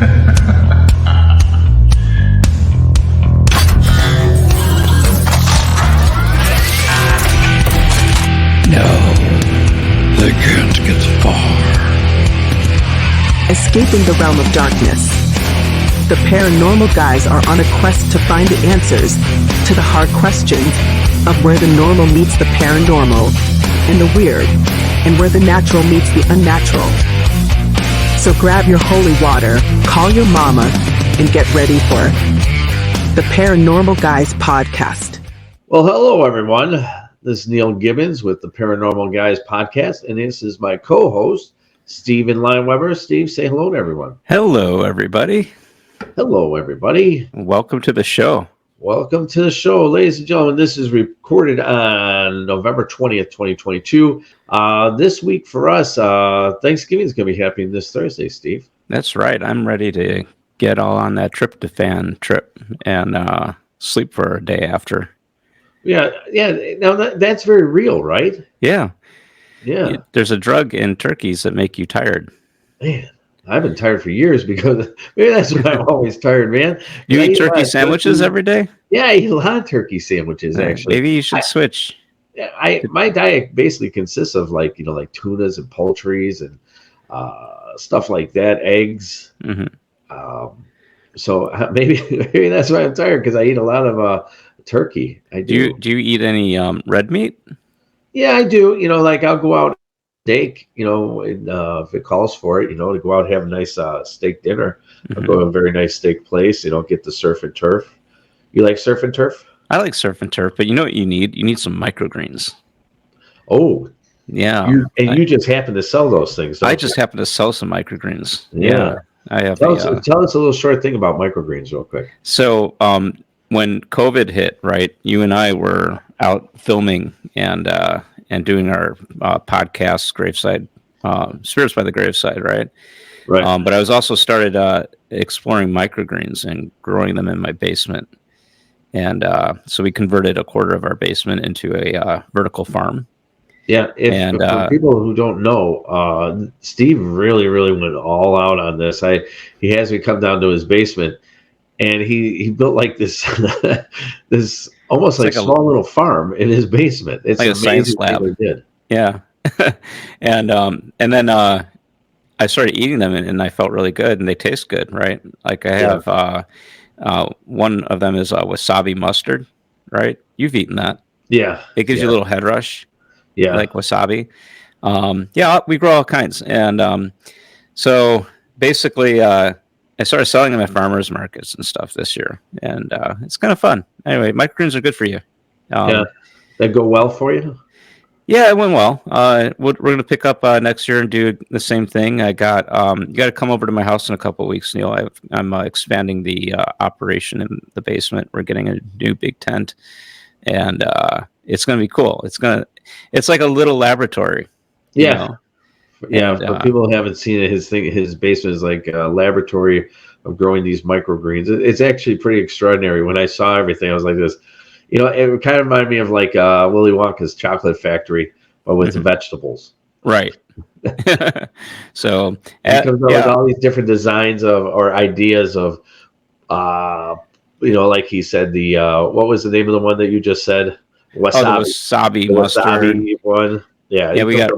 No, they can't get far. Escaping the realm of darkness, the paranormal guys are on a quest to find the answers to the hard questions of where the normal meets the paranormal, and the weird, and where the natural meets the unnatural. So grab your holy water, call your mama, and get ready for the Paranormal Guys podcast. Well, hello, everyone. This is Neal Gibbons with the Paranormal Guys podcast, and this is my co-host, Steven Lineweber. Steve, say hello to everyone. Hello, everybody. Hello, everybody. Welcome to the show. Welcome to the show, ladies and gentlemen. This is recorded on November 20th, 2022. This week for us, Thanksgiving is going to be happening this Thursday, Steve. That's right. I'm ready to get all on that tryptophan trip and sleep for a day after. Yeah. Now, that's very real, right? Yeah. Yeah. There's a drug in turkeys that make you tired. Man, I've been tired for years because maybe that's why I'm always tired, man. You eat turkey sandwiches every day? Yeah, I eat a lot of turkey sandwiches, actually. Maybe you should switch. My diet basically consists of like tunas and poultries and stuff like that, eggs. Mm-hmm. So maybe that's why I'm tired, because I eat a lot of turkey. I do. Do you eat any red meat? Yeah, I do. Like I'll go out steak, and, if it calls for it, to go out and have a nice steak dinner. Mm-hmm. I'll go to a very nice steak place, get the surf and turf. You like surf and turf? I like surf and turf, but you know what you need? You need some microgreens. Oh, yeah. You just happen to sell those things. I just happen to sell some microgreens. Yeah. I have. Tell us a little short thing about microgreens real quick. So when COVID hit, right, you and I were out filming and doing our podcast, Graveside, Spirits by the Graveside, right? Right. But I was also started exploring microgreens and growing them in my basement. And so we converted a quarter of our basement into a vertical farm. Yeah, for people who don't know, Steve really, really went all out on this. He has me come down to his basement, and he built like this this almost like small little farm in his basement. It's like a science lab. What he did. Yeah, and then I started eating them, and I felt really good, and they taste good, right? Like I have one of them is wasabi mustard, right? You've eaten that. Yeah, it gives you a little head rush. Yeah, like wasabi. We grow all kinds, and so basically, I started selling them at farmers markets and stuff this year, and it's kind of fun. Anyway, microgreens are good for you. They go well for you. Yeah, it went well. We're going to pick up next year and do the same thing. I got you got to come over to my house in a couple of weeks, Neal. I'm expanding the operation in the basement. We're getting a new big tent, and it's going to be cool. It's like a little laboratory. Yeah. For people who haven't seen it, his basement is like a laboratory of growing these microgreens. It's actually pretty extraordinary. When I saw everything, I was like this. It kind of reminded me of like Willy Wonka's chocolate factory, but with vegetables. Right. So it comes up with all these different designs or ideas of, like he said, the what was the name of the one that you just said? Wasabi mustard. Wasabi one. Yeah. We got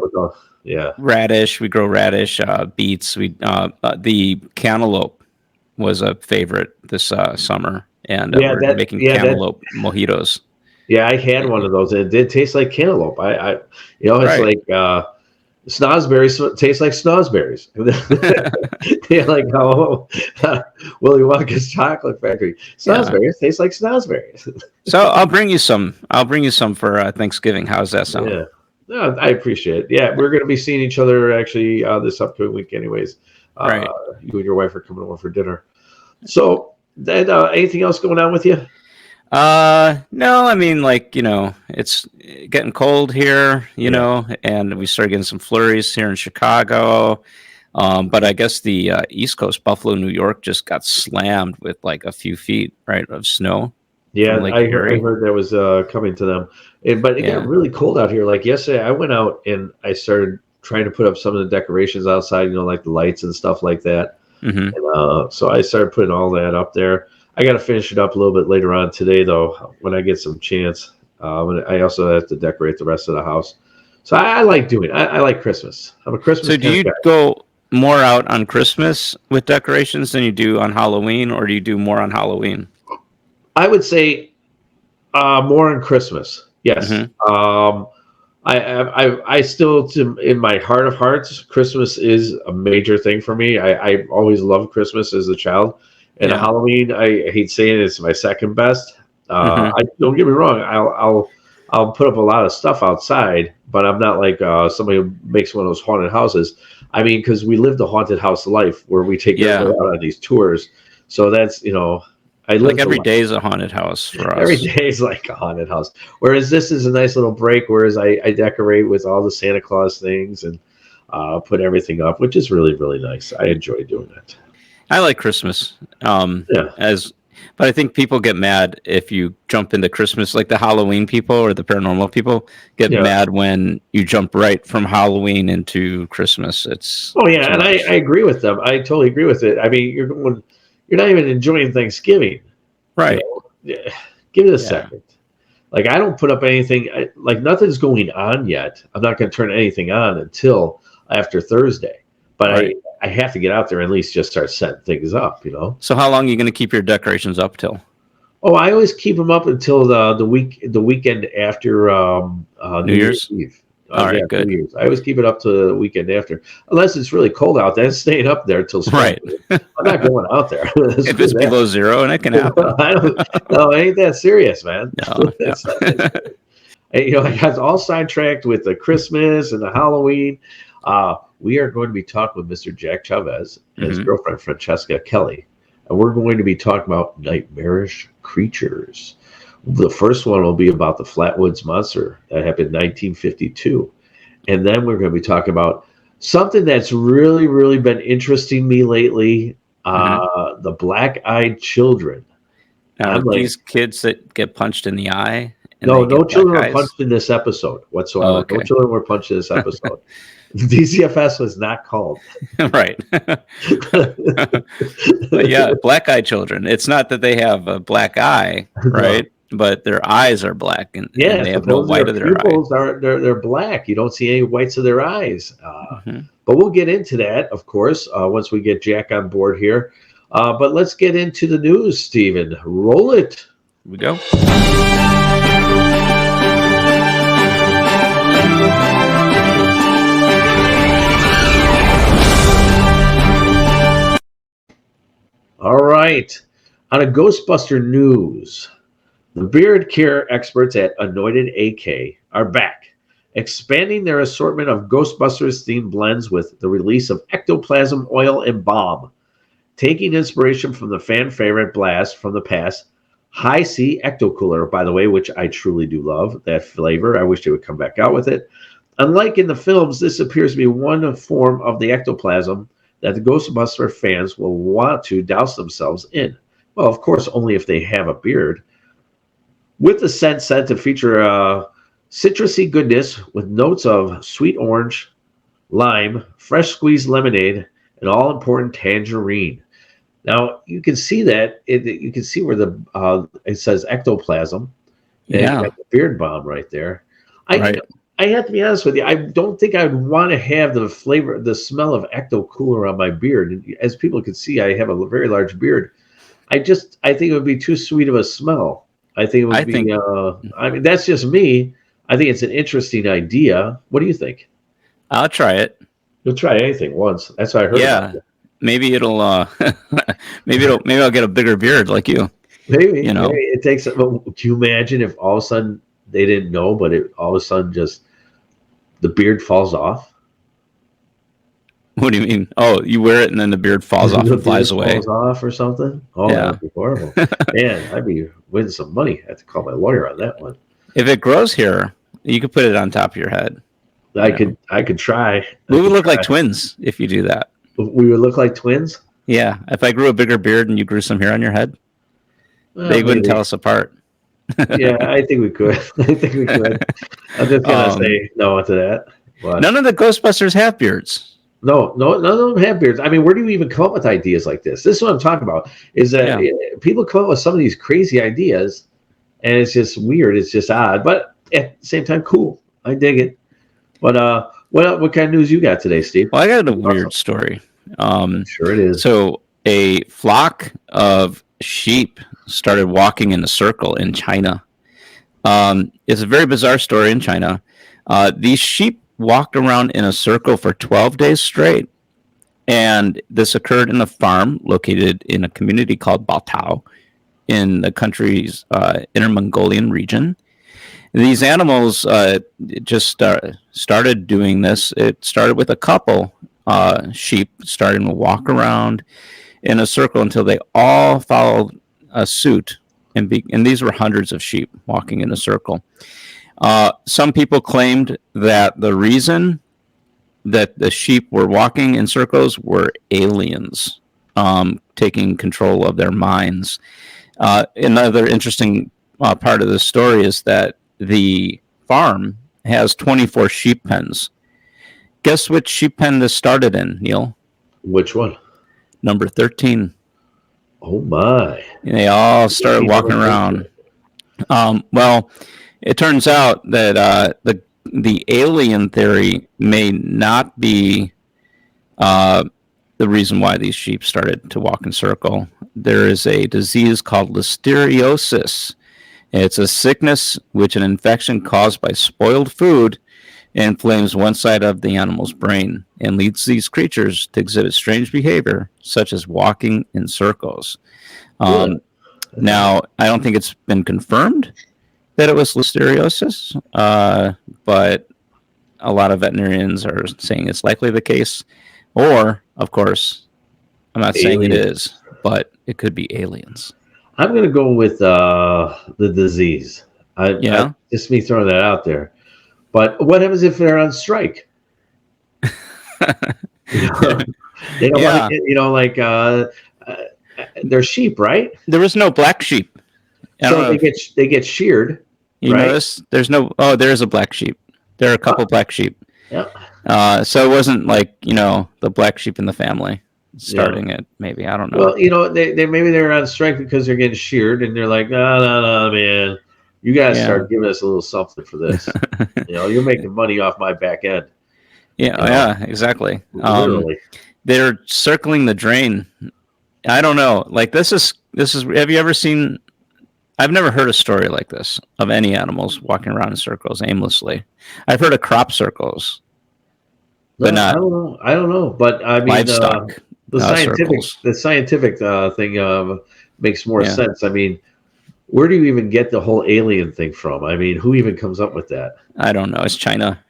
radish. We grow radish, beets. We the cantaloupe was a favorite this summer, and we're making cantaloupe mojitos. Yeah, I had one of those. It did taste like cantaloupe. It's like snozberries taste like snozberries. They're like Willy Wonka's chocolate factory. Snozberries taste like snozberries. So I'll bring you some. For Thanksgiving. How's that sound? Yeah, no, I appreciate it. Yeah, we're going to be seeing each other actually this upcoming week, anyways. Right. You and your wife are coming over for dinner. So, then anything else going on with you? No, I mean, it's getting cold here, and we started getting some flurries here in Chicago. But I guess the East Coast, Buffalo, New York, just got slammed with like a few feet, right, of snow. Yeah, I heard that was coming to them. But it got really cold out here. Like yesterday, I went out and I started trying to put up some of the decorations outside, like the lights and stuff like that. Mm-hmm. And, so I started putting all that up there. I got to finish it up a little bit later on today, though, when I get some chance. I also have to decorate the rest of the house. So I like doing it. I like Christmas. I'm a Christmas So do kind you of guy. go more out on Christmas with decorations than you do on Halloween, or do you do more on Halloween? I would say more on Christmas. Yes. I still, in my heart of hearts, Christmas is a major thing for me. I always loved Christmas as a child, and Halloween, I hate saying it's my second best. I don't get me wrong. I'll put up a lot of stuff outside, but I'm not like somebody who makes one of those haunted houses. I mean, because we live the haunted house life where we take everybody out on these tours. So that's I live like every day is a haunted house for us. Every day is like a haunted house. Whereas this is a nice little break. Whereas I decorate with all the Santa Claus things and put everything up, which is really, really nice. I enjoy doing it. I like Christmas. But I think people get mad if you jump into Christmas, like the Halloween people or the paranormal people get mad when you jump right from Halloween into Christmas. And I agree with them. I totally agree with it. I mean, you're not even enjoying Thanksgiving. Right. Give it a second. Like, I don't put up anything. Like, nothing's going on yet. I'm not going to turn anything on until after Thursday. But I have to get out there and at least just start setting things up, So how long are you going to keep your decorations up till? Oh, I always keep them up until the weekend after New Year's Eve. All right, good. I always keep it up to the weekend after, unless it's really cold out. Then staying up there till spring. Right. I'm not going out there. If it's below zero, and it can happen. No, it ain't that serious, man. No. I got all sidetracked with the Christmas and the Halloween. We are going to be talking with Mr. Jack Chavez and his girlfriend Franchesca Kelly, and we're going to be talking about nightmarish creatures. The first one will be about the Flatwoods monster that happened in 1952. And then we're going to be talking about something that's really, really been interesting me lately, the black-eyed children. Now, these kids that get punched in the eye? No children were punched in this episode whatsoever. Oh, okay. No children were punched in this episode. DCFS was not called. Right. But yeah, black-eyed children. It's not that they have a black eye, right? But their eyes are black, and they have no white of their pupils eye. They're black. You don't see any whites of their eyes. But we'll get into that, of course, once we get Jack on board here. But let's get into the news, Stephen. Roll it. Here we go. All right. On a Ghostbuster news, the beard care experts at Anointed AK are back, expanding their assortment of Ghostbusters-themed blends with the release of ectoplasm oil and balm, taking inspiration from the fan favorite blast from the past, High C Ecto Cooler, by the way, which I truly do love, that flavor. I wish they would come back out with it. Unlike in the films, this appears to be one form of the ectoplasm that the Ghostbuster fans will want to douse themselves in. Well, of course, only if they have a beard. With the scent said to feature citrusy goodness with notes of sweet orange, lime, fresh squeezed lemonade, and all-important tangerine. Now, you can see that. You can see where it says ectoplasm. And you got the beard balm right there. I have to be honest with you. I don't think I'd want to have the smell of Ecto Cooler on my beard. And as people can see, I have a very large beard. I think it would be too sweet of a smell. I think it would be. I mean, that's just me. I think it's an interesting idea. What do you think? I'll try it. You'll try anything once. That's what I heard. Yeah, maybe it'll. Maybe I'll get a bigger beard like you. Maybe maybe it takes. Well, can you imagine if all of a sudden they didn't know, but all of a sudden just the beard falls off? What do you mean? Oh, you wear it and then the beard falls off and flies away. Falls off or something? Oh, yeah. That'd be horrible. Man, I'd be winning some money. I have to call my lawyer on that one. If it grows here, you could put it on top of your head. I could try. We would look like twins if you do that. We would look like twins? Yeah. If I grew a bigger beard and you grew some hair on your head, they wouldn't tell us apart. Yeah, I think we could. I'm just going to say no to that. But none of the Ghostbusters have beards. No, none of them have beards. I mean, where do you even come up with ideas like this? This is what I'm talking about. Is that people come up with some of these crazy ideas, and it's just weird. It's just odd, but at the same time, cool. I dig it. But what kind of news you got today, Steve? Well, I got a weird story. Sure it is. So a flock of sheep started walking in a circle in China. It's a very bizarre story in China. These sheep walked around in a circle for 12 days straight. And this occurred in a farm located in a community called Baotao in the country's Inner Mongolian region. These animals just started doing this. It started with a couple sheep starting to walk around in a circle until they all followed a suit. And these were hundreds of sheep walking in a circle. Some people claimed that the reason that the sheep were walking in circles were aliens taking control of their minds. Another interesting part of the story is that the farm has 24 sheep pens. Guess which sheep pen this started in, Neal? Which one? Number 13. Oh, my. And they all started walking around. Well, it turns out that the alien theory may not be the reason why these sheep started to walk in circle. There is a disease called listeriosis. It's a sickness which an infection caused by spoiled food inflames one side of the animal's brain and leads these creatures to exhibit strange behavior, such as walking in circles. Now, I don't think it's been confirmed that it was listeriosis, but a lot of veterinarians are saying it's likely the case. Or, of course, I'm not saying it is, but it could be aliens. I'm going to go with the disease. Just me throwing that out there. But what happens if they're on strike? They don't want to get, they're sheep, right? There was no black sheep. So they get sheared. You notice there's no. Oh, there is a black sheep. There are a couple black sheep. Yeah. So it wasn't like the black sheep in the family starting it. Maybe I don't know. Well, they maybe they're on strike because they're getting sheared, and they're like, no, man, you got to start giving us a little something for this. You're making money off my back end. Yeah, exactly. Literally. They're circling the drain. I don't know. Like this is. Have you ever seen? I've never heard a story like this of any animals walking around in circles aimlessly. I've heard of crop circles, but not. I don't know. But I mean, livestock. The scientific thing makes more sense. I mean, where do you even get the whole alien thing from? I mean, who even comes up with that? I don't know. It's China.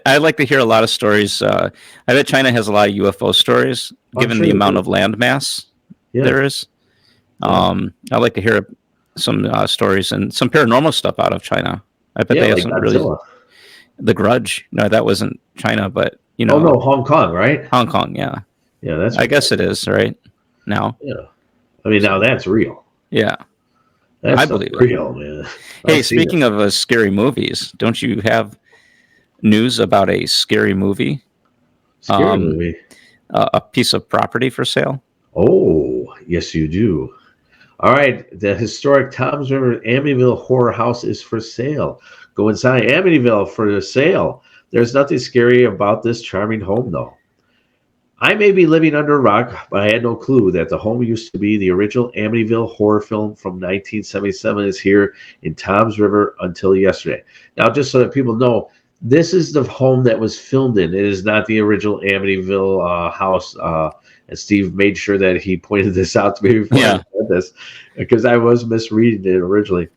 I like to hear a lot of stories. I bet China has a lot of UFO stories, given the amount of land mass there is. I like to hear some stories and some paranormal stuff out of China. I bet they have some really. The Grudge. No, that wasn't China, but Oh no, Hong Kong, right? Hong Kong, yeah. Yeah, that's. I guess it is right now. Yeah, I mean now that's real. Yeah, that's I believe real, man. Hey, speaking of scary movies, don't you have news about a scary movie? Scary movie. A piece of property for sale. Oh, yes, you do. All right, the historic Toms River Amityville Horror House is for sale. Go inside Amityville for sale. There's nothing scary about this charming home, though. I may be living under a rock, but I had no clue that the home used to be the original Amityville horror film from 1977 is here in Toms River until yesterday. Now, just so that people know, this is the home that was filmed in. It is not the original Amityville house. And Steve made sure that he pointed this out to me before I said this, because I was misreading it originally.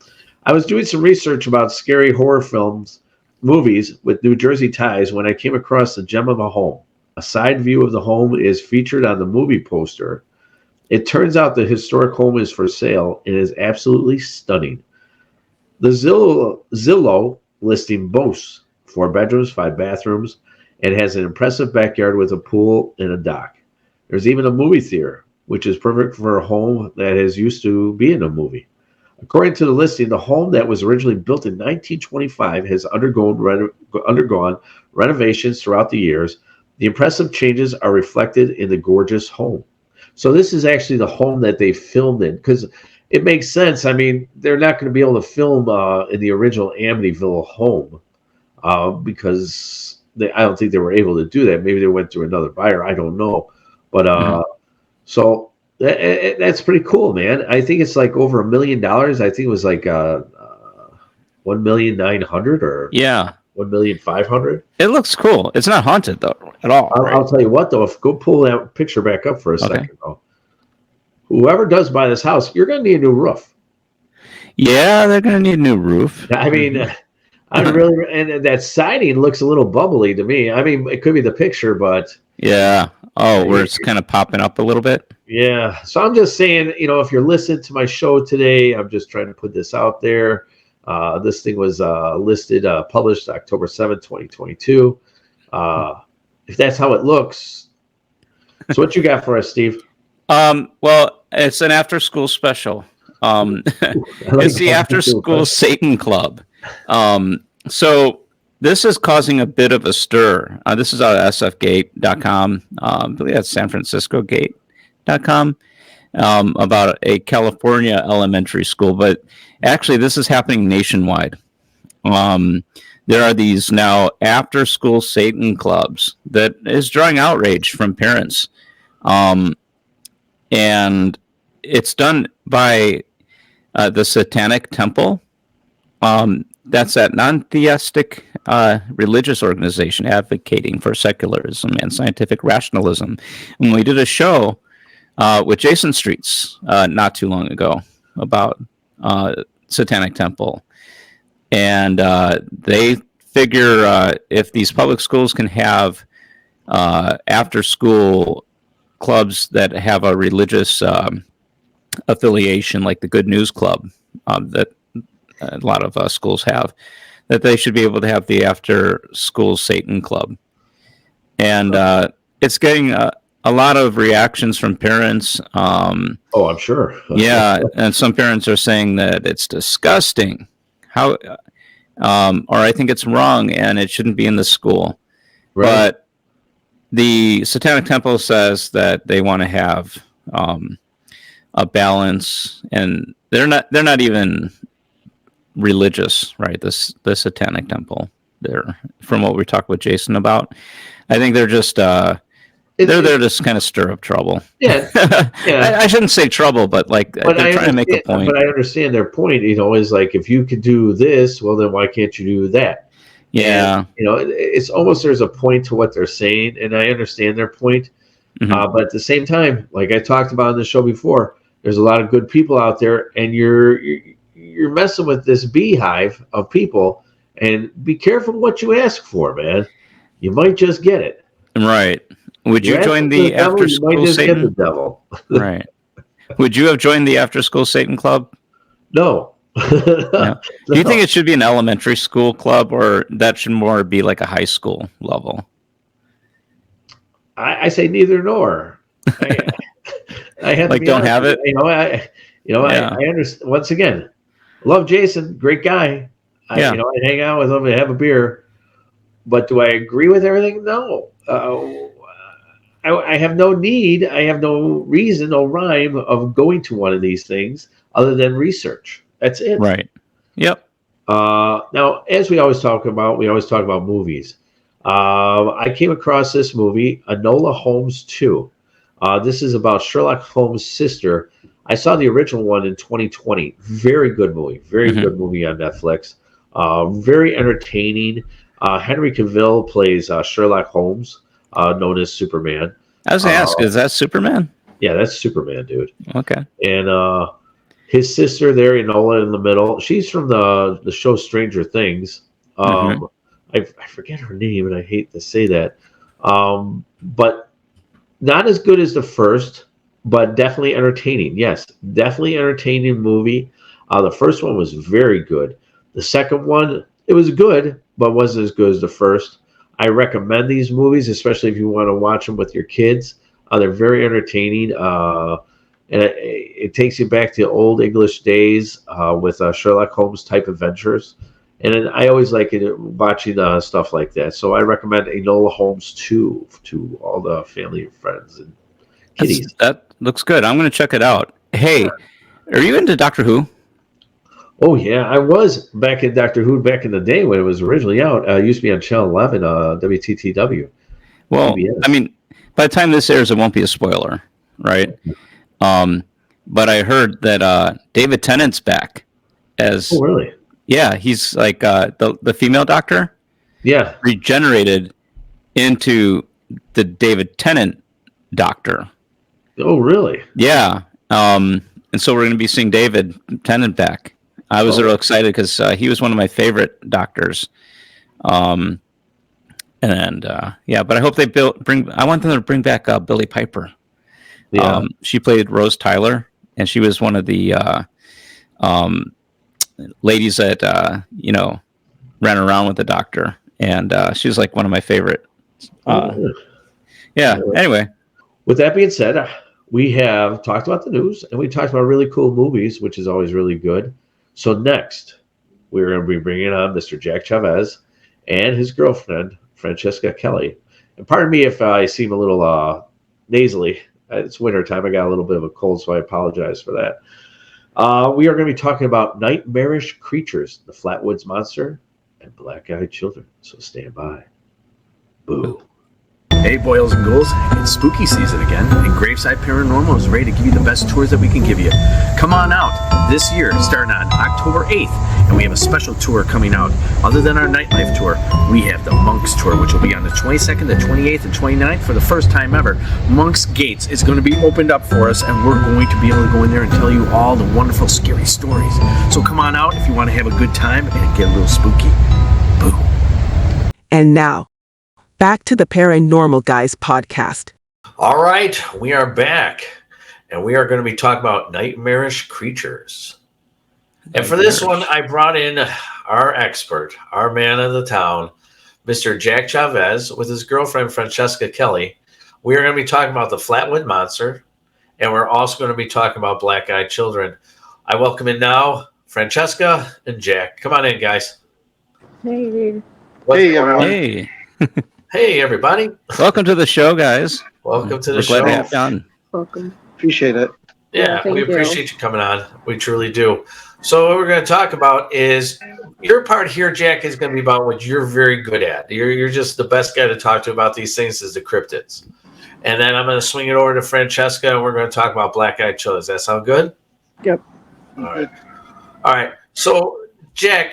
I was doing some research about scary horror movies with New Jersey ties when I came across the gem of a home. A side view of the home is featured on the movie poster. It turns out the historic home is for sale and is absolutely stunning. The Zillow listing boasts 4 bedrooms, 5 bathrooms, and has an impressive backyard with a pool and a dock. There's even a movie theater, which is perfect for a home that is used to be in a movie. According to the listing, the home that was originally built in 1925 has undergone renovations throughout the years. The impressive changes are reflected in the gorgeous home. So this is actually the home that they filmed in, because it makes sense. I mean, they're not going to be able to film in the original Amityville home because I don't think they were able to do that. Maybe they went through another buyer. I don't know. But so that's pretty cool, man. I think it's like over $1 million. I think it was like 1,900,000 or 1,500,000. It looks cool. It's not haunted though at all. I'll tell you what though. If go pull that picture back up for a second though. Whoever does buy this house, you're going to need a new roof. Yeah, they're going to need a new roof. I mean, I really, and that siding looks a little bubbly to me. I mean, it could be the picture, but yeah. Oh, where it's kind of popping up a little bit. Yeah. So I'm just saying, you know, if you're listening to my show today, I'm just trying to put this out there. This thing was published October 7th, 2022. If that's how it looks. So what you got for us, Steve? Well, it's an after-school special. It's the after-school Satan Club. So this is causing a bit of a stir. This is out of sfgate.com. I believe that's sanfranciscogate.com, about a California elementary school. But actually, this is happening nationwide. There are these now after-school Satan clubs that is drawing outrage from parents. And it's done by the Satanic Temple. That's that non-theistic religious organization advocating for secularism and scientific rationalism. And we did a show with Jason Streets not too long ago about Satanic Temple. And they figure if these public schools can have after-school clubs that have a religious affiliation, like the Good News Club that a lot of schools have, that they should be able to have the after-school Satan Club. And it's getting a lot of reactions from parents. I'm sure. Yeah, and some parents are saying that it's disgusting. Or I think it's wrong and it shouldn't be in the school. Right. But the Satanic Temple says that they want to have a balance, and they're not even religious, right? The Satanic Temple. They're, from what we talked with Jason about, I think they're just they're there to kind of stir up trouble. Yeah, yeah. I shouldn't say trouble, but like they're trying to make a point. But I understand their point. You know, is like if you could do this, well, then why can't you do that? Yeah, and, you know, it's almost there's a point to what they're saying, and I understand their point. But at the same time, like I talked about on the show before, there's a lot of good people out there, and you're messing with this beehive of people, and be careful what you ask for, man. You might just get it. Right. Would you join the after school Satan? Get the devil. Right. Would you have joined the after school Satan club? No. No. Do you think it should be an elementary school club, or that should more be like a high school level? I say neither nor. I have like don't have it. I understand. Once again, love Jason, great guy. I hang out with him and have a beer. But do I agree with everything? No. I have no need. I have no reason, no rhyme of going to one of these things other than research. That's it. Right. Yep. Now, as we always talk about movies. I came across this movie, Enola Holmes 2. This is about Sherlock Holmes' sister. I saw the original one in 2020. Very good movie. Very good movie on Netflix. Very entertaining. Henry Cavill plays Sherlock Holmes, known as Superman. I was going to ask, is that Superman? Yeah, that's Superman, dude. Okay. And his sister there, Enola, in the middle. She's from the show Stranger Things. I forget her name, and I hate to say that. But not as good as the first, but definitely entertaining. Yes, definitely entertaining movie. The first one was very good. The second one, it was good, but wasn't as good as the first. I recommend these movies, especially if you want to watch them with your kids. They're very entertaining. And it takes you back to old English days with Sherlock Holmes type adventures. And then I always like it watching stuff like that. So I recommend Enola Holmes 2 to all the family and friends and kiddies. That looks good. I'm going to check it out. Hey, are you into Doctor Who? Oh yeah, I was back in Doctor Who back in the day when it was originally out. It used to be on Channel 11, WTTW. Well, PBS. I mean, by the time this airs, it won't be a spoiler, right? But I heard that David Tennant's back as. Oh really? Yeah, he's like the female Doctor. Yeah. Regenerated into the David Tennant Doctor. Oh really? Yeah. And so we're going to be seeing David Tennant back. I was real excited because he was one of my favorite Doctors. But I hope they I want them to bring back Billie Piper. Yeah. She played Rose Tyler, and she was one of the ladies that ran around with the Doctor, and she was like one of my favorite. Anyway, with that being said, we have talked about the news and we talked about really cool movies, which is always really good. So next, we're going to be bringing on Mr. Jack Chavez and his girlfriend Franchesca Kelly. And pardon me if I seem a little nasally. It's winter time. I got a little bit of a cold, so I apologize for that. We are going to be talking about nightmarish creatures, the Flatwoods monster, and black-eyed children. So stand by. Boo. Hey, boils and ghouls, it's spooky season again, and Graveside Paranormal is ready to give you the best tours that we can give you. Come on out this year, starting on October 8th, and we have a special tour coming out. Other than our nightlife tour, we have the Monks tour, which will be on the 22nd, the 28th, and 29th for the first time ever. Monks Gates is going to be opened up for us, and we're going to be able to go in there and tell you all the wonderful, scary stories. So come on out if you want to have a good time and get a little spooky. Boo. And now, back to the Paranormal Guys podcast. All right, we are back, and we are going to be talking about nightmarish creatures. And for this one, I brought in our expert, our man of the town, Mr. Jack Chavez, with his girlfriend, Franchesca Kelly. We are going to be talking about the Flatwood Monster, and we're also going to be talking about black-eyed children. I welcome in now Franchesca and Jack. Come on in, guys. Hey. Hey, everyone. hey, Hey, everybody. welcome to the show, guys. Welcome to the We're glad show. to have you on. Welcome. Appreciate it. Yeah, Thank we you. appreciate you coming on. We truly do. So what we're going to talk about is your part here, Jack, is going to be about what you're very good at. You're just the best guy to talk to about these things is the cryptids. And then I'm going to swing it over to Franchesca, and we're going to talk about black-eyed children. Does that sound good? Yep. All right. All right. So, Jack,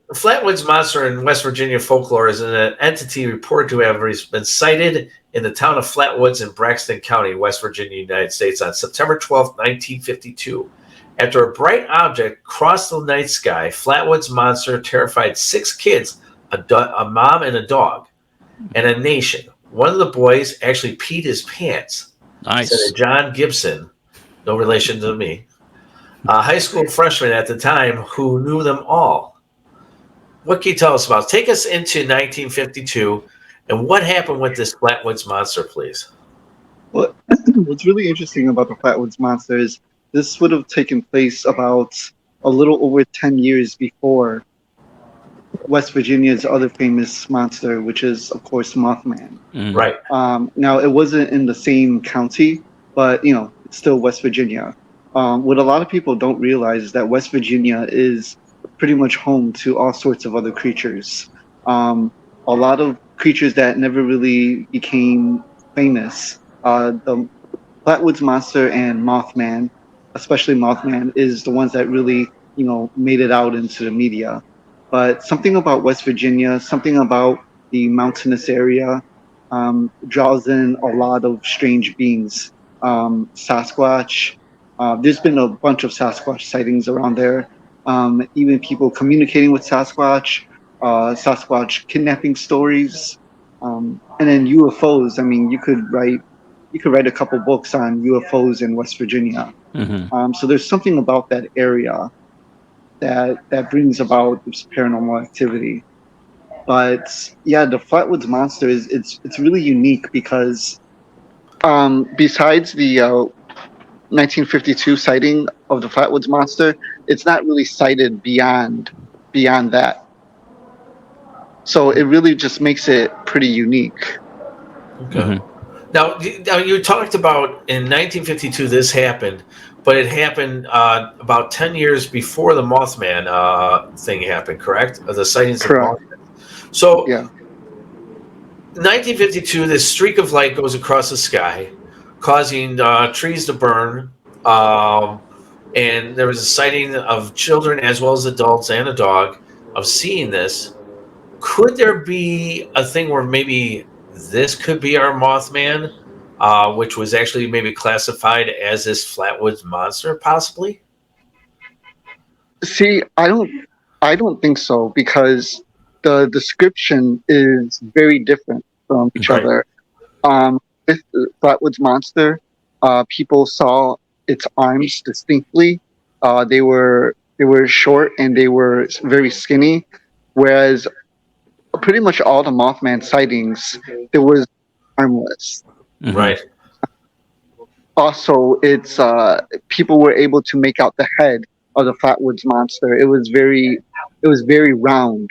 the Flatwoods Monster in West Virginia folklore is an entity reported to have been sighted in the town of Flatwoods in Braxton County, West Virginia, United States on September 12, 1952. After a bright object crossed the night sky, Flatwoods Monster terrified 6 kids, a mom and a dog, and a nation. One of the boys actually peed his pants. Nice. Said John Gibson, no relation to me, a high school freshman at the time who knew them all. What can you tell us about? Take us into 1952 and what happened with this Flatwoods Monster, please. Well, what's really interesting about the Flatwoods Monster is this would have taken place about a little over 10 years before West Virginia's other famous monster, which is, of course, Mothman. Right. Now, it wasn't in the same county, but, it's still West Virginia. What a lot of people don't realize is that West Virginia is pretty much home to all sorts of other creatures. A lot of creatures that never really became famous. The Flatwoods Monster and Mothman, especially Mothman, is the ones that really, made it out into the media. But something about West Virginia, something about the mountainous area, draws in a lot of strange beings. Sasquatch. There's been a bunch of Sasquatch sightings around there. Even people communicating with Sasquatch, Sasquatch kidnapping stories, and then UFOs. I mean, you could write a couple books on UFOs in West Virginia. Mm-hmm. So there's something about that area that brings about this paranormal activity. But yeah, the Flatwoods Monster it's really unique because besides the 1952 sighting of the Flatwoods Monster, it's not really cited beyond that. So it really just makes it pretty unique. Okay. Mhm. Now you talked about in 1952 this happened, but it happened about 10 years before the Mothman thing happened, correct? The sightings of Correct. Mothman. So Yeah. 1952, this streak of light goes across the sky, causing trees to burn. And there was a sighting of children as well as adults and a dog of seeing this. Could there be a thing where maybe this could be our Mothman, which was actually maybe classified as this Flatwoods monster, possibly? See, I don't think so because the description is very different from each Right. other. With the Flatwoods monster, people saw its arms distinctly. They were short and they were very skinny, whereas pretty much all the Mothman sightings, it was armless. Mhm. Right. Also, it's people were able to make out the head of the Flatwoods monster. It was very round.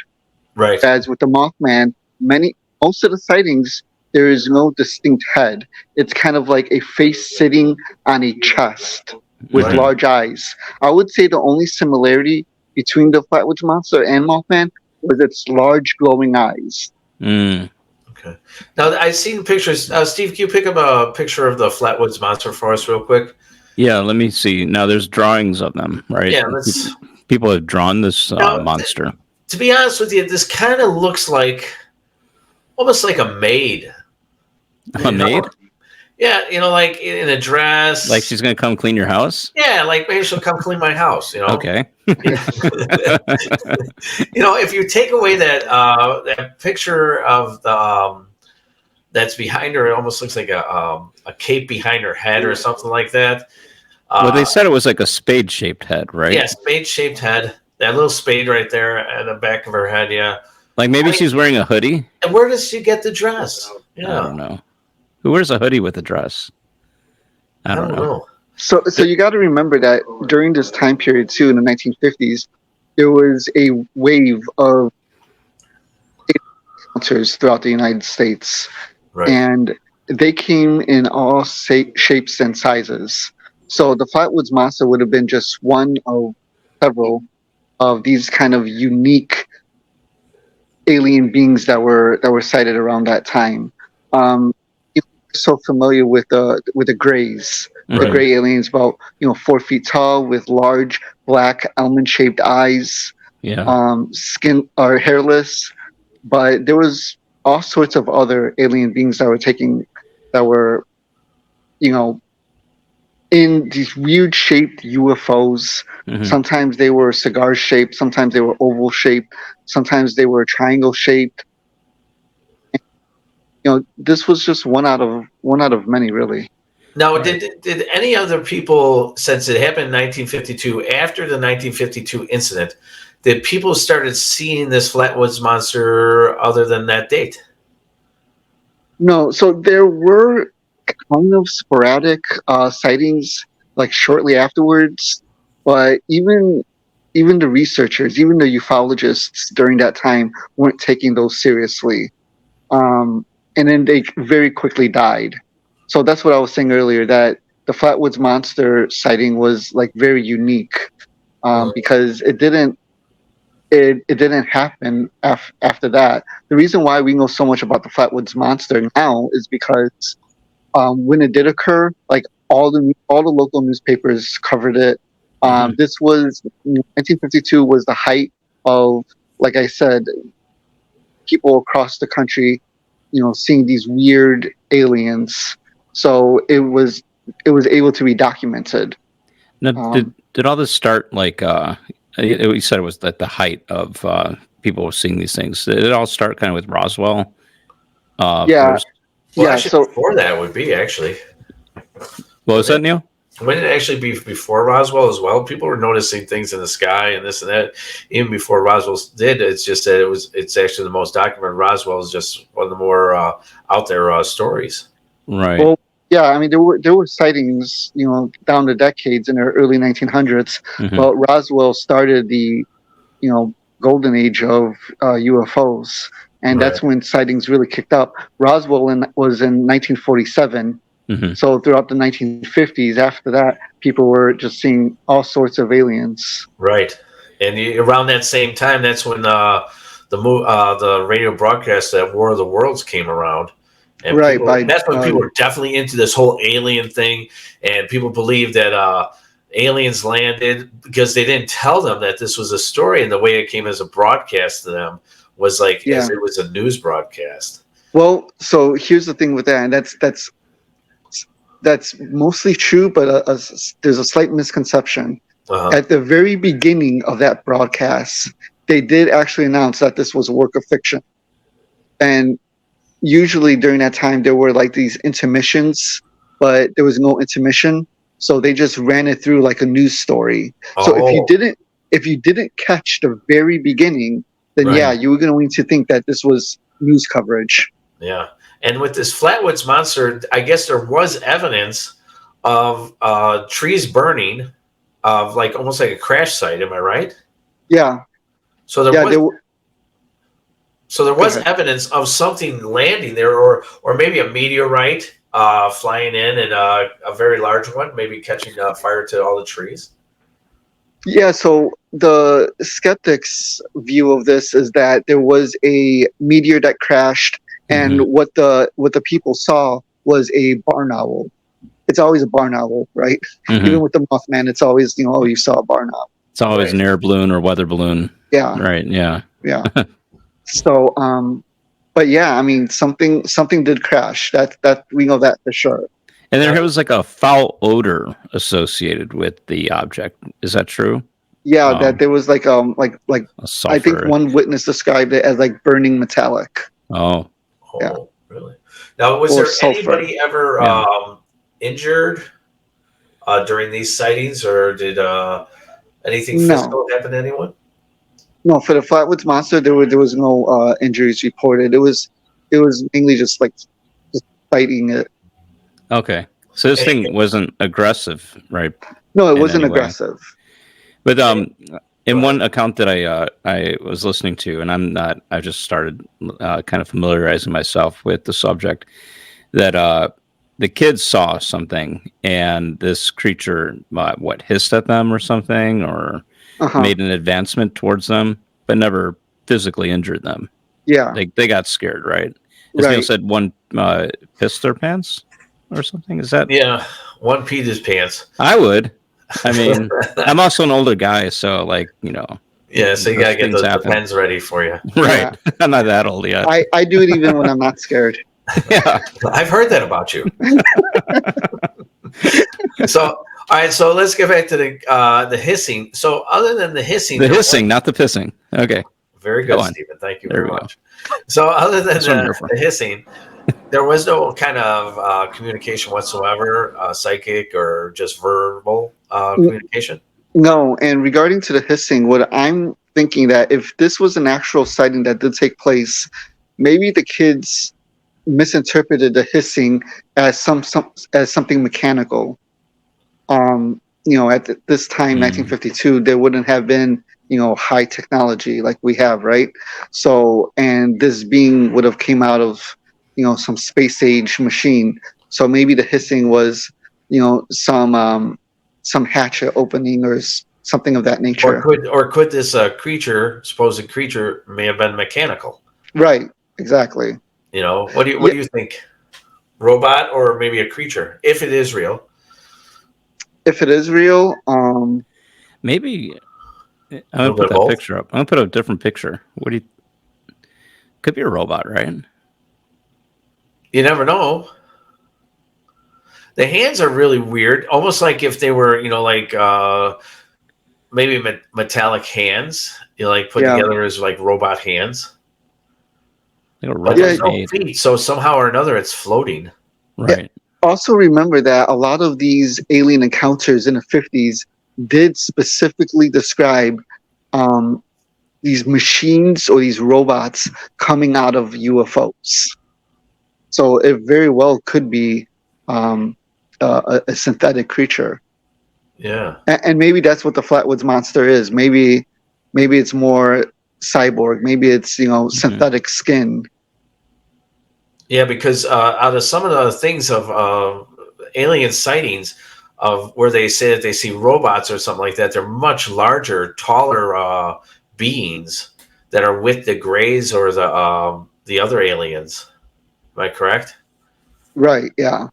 Right. As with the Mothman, most of the sightings there is no distinct head. It's kind of like a face sitting on a chest with Right. large eyes. I would say the only similarity between the Flatwoods monster and Mothman was its large glowing eyes. Mm. Okay. Now I've seen pictures. Steve, can you pick up a picture of the Flatwoods monster for us, real quick? Yeah, let me see. Now there's drawings of them, right? Yeah, let's. People have drawn this Now, monster. To be honest with you, this kind of looks like almost like a maid. A maid? Yeah, like in a dress. Like she's gonna come clean your house? Yeah, like maybe she'll come clean my house. Okay. If you take away that picture of the that's behind her, it almost looks like a cape behind her head or something like that. Well, they said it was like a spade-shaped head, right? Yeah, spade-shaped head. That little spade right there at the back of her head. Yeah. Like maybe she's wearing a hoodie. And where does she get the dress? Yeah. I don't know. Who wears a hoodie with a dress? I don't know. So you got to remember that during this time period too, in the 1950s, there was a wave of encounters throughout the United States, Right. and they came in all shapes and sizes. So the Flatwoods monster would have been just one of several of these kind of unique alien beings that were sighted around that time. You're so familiar with the Greys. Right. The gray aliens, about 4 feet tall, with large black almond-shaped eyes. Yeah. Skin or hairless, but there was all sorts of other alien beings that were, in these weird shaped UFOs. Mhm. Sometimes they were cigar shaped, sometimes they were oval shaped, sometimes they were triangle shaped. This was just one out of many, really. Now, did any other people, since it happened in 1952, after the 1952 incident, did people started seeing this Flatwoods monster other than that date? No, so there were kind of sporadic sightings like shortly afterwards, but even the researchers, even the ufologists during that time weren't taking those seriously. And then they very quickly died. So that's what I was saying earlier, that the Flatwoods monster sighting was like very unique, because it didn't happen after that. The reason why we know so much about the Flatwoods monster now is because when it did occur, like all the local newspapers covered it. This was 1952 was the height of, like I said, people across the country, seeing these weird aliens. So it was able to be documented. Now, did all this start like you said it was at the height of people seeing these things? Did it all start kind of with Roswell? Yeah. First? Well, Yeah, actually, so- before that would be actually. What was that, Neal? Wouldn't it actually be before Roswell as well? People were noticing things in the sky and this and that even before Roswell did. It's just that it's actually the most documented. Roswell is just one of the more out there stories. Right. Well, yeah, I mean there were sightings, down the decades in the early 1900s. Mhm. But Roswell started the golden age of UFOs, and that's when sightings really kicked up. Roswell was in 1947. Mm-hmm. So throughout the 1950s, after that, people were just seeing all sorts of aliens. Right, and around that same time, that's when the radio broadcast that War of the Worlds came around, and Right, that's when people were definitely into this whole alien thing, and people believed that aliens landed because they didn't tell them that this was a story, and the way it came as a broadcast to them was like as it was a news broadcast. Well, so here's the thing with that, and that's mostly true, but there's a slight misconception. At the very beginning of that broadcast, they did actually announce that this was a work of fiction. And usually during that time, there were like these intermissions, but there was no intermission. So they just ran it through like a news story. So if you didn't catch the very beginning, then you were going to think that this was news coverage. Yeah. And with this Flatwoods monster, I guess there was evidence of trees burning, of like almost like a crash site. Am I right? Yeah. So there was evidence of something landing there, or maybe a meteorite flying in, and a very large one, maybe catching fire to all the trees. Yeah, so the skeptics' view of this is that there was a meteor that crashed, and what the people saw was a barn owl. It's always a barn owl, right? Even with the Mothman, it's always, you saw a barn owl. It's always an air balloon or weather balloon. Yeah. Right. Yeah. Yeah. So, but yeah, I mean, something did crash. That we know that for sure. And there was like a foul odor associated with the object. Is that true? Yeah, that there was like I think one witness described it as like burning metallic. Oh. Yeah. Really? Now, was there anybody ever injured during these sightings, or did anything physical happen to anyone? No, for the Flatwoods monster, there was no injuries reported. It was mainly just fighting it. Okay, so this thing wasn't aggressive, right? No, it wasn't aggressive. But in one account that I was listening to, and I just started kind of familiarizing myself with the subject, that the kids saw something, and this creature hissed at them or something, or made an advancement towards them, but never physically injured them. Yeah, they got scared, right? As Neal said, one pissed their pants or something. Is that? Yeah, one peed his pants. I would. I mean, I'm also an older guy, so Yeah, so you gotta get the pens ready for you. Right. Yeah. I'm not that old yet. I do it even when I'm not scared. Yeah, I've heard that about you. So, all right. So let's get back to the hissing. So, other than the hissing, not the pissing. Okay. Very good, Stephen. Thank you very much. So, other than the hissing, there was no kind of communication whatsoever, psychic or just verbal communication. No, and regarding to the hissing, what I'm thinking that if this was an actual sighting that did take place, maybe the kids misinterpreted the hissing as as something mechanical. At this time, 1952, there wouldn't have been high technology like we have, right? So, and this being would have came out of some space age machine. So maybe the hissing was some hatchet opening or something of that nature. Or could this supposed creature may have been mechanical? Right. Exactly. What do you think? Robot or maybe a creature, if it is real? If it is real, maybe I'm gonna put that picture up. I'm gonna put a different picture. Could be a robot, right? You never know. The hands are really weird, almost like if they were, maybe metallic hands, put together as like robot hands. But there's no feet, so somehow or another it's floating. Right. Yeah. Also remember that a lot of these alien encounters in the 50s did specifically describe these machines or these robots coming out of UFOs. So it very well could be a synthetic creature. Yeah. And maybe that's what the Flatwoods monster is. Maybe it's more cyborg. Maybe it's synthetic skin. Yeah, because out of some of the things of alien sightings of where they say that they see robots or something like that, they're much larger, taller beings that are with the Greys or the other aliens. Am I correct? Right. Yeah.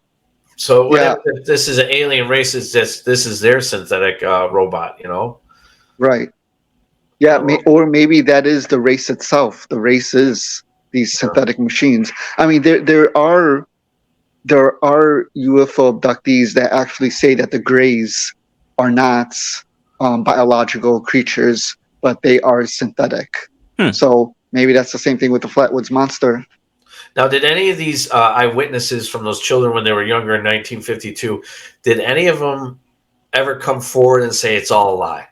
So Yeah. if this is an alien race, this is their synthetic robot, Right. Yeah. Oh. Or maybe that is the race itself. The race is these synthetic machines. I mean, there are UFO abductees that actually say that the Greys are not biological creatures, but they are synthetic. So maybe that's the same thing with the Flatwoods monster. Now, did any of these eyewitnesses from those children when they were younger in 1952, did any of them ever come forward and say it's all a lie?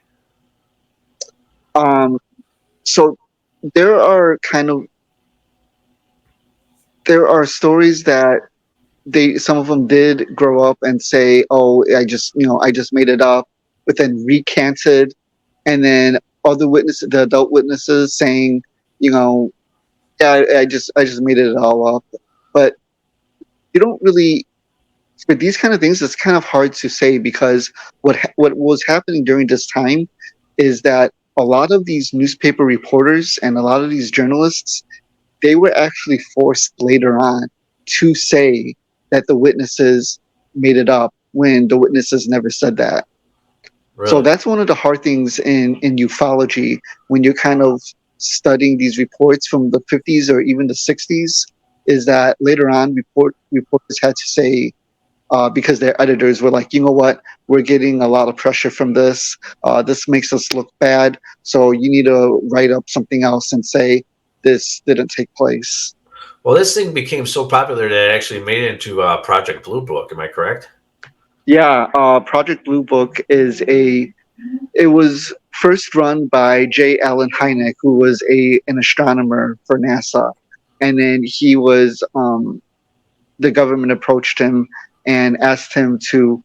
So there are stories that some of them did grow up and say, "Oh, I just made it up," but then recanted, and then the adult witnesses saying, "Yeah, I just made it all up." But you don't really, for these kind of things, it's kind of hard to say, because what was happening during this time is that a lot of these newspaper reporters and a lot of these journalists, they were actually forced later on to say that the witnesses made it up when the witnesses never said that. Really? So that's one of the hard things in ufology, when you're kind of studying these reports from the 50s or even the 60s, is that later on reporters had to say, because their editors were like, you know what, we're getting a lot of pressure from this. This makes us look bad. So you need to write up something else and say this didn't take place. Well, this thing became so popular that it actually made it into Project Blue Book. Am I correct? Yeah, Project Blue Book it was first run by J. Allen Hynek, who was an astronomer for NASA. And then he was, the government approached him and asked him to,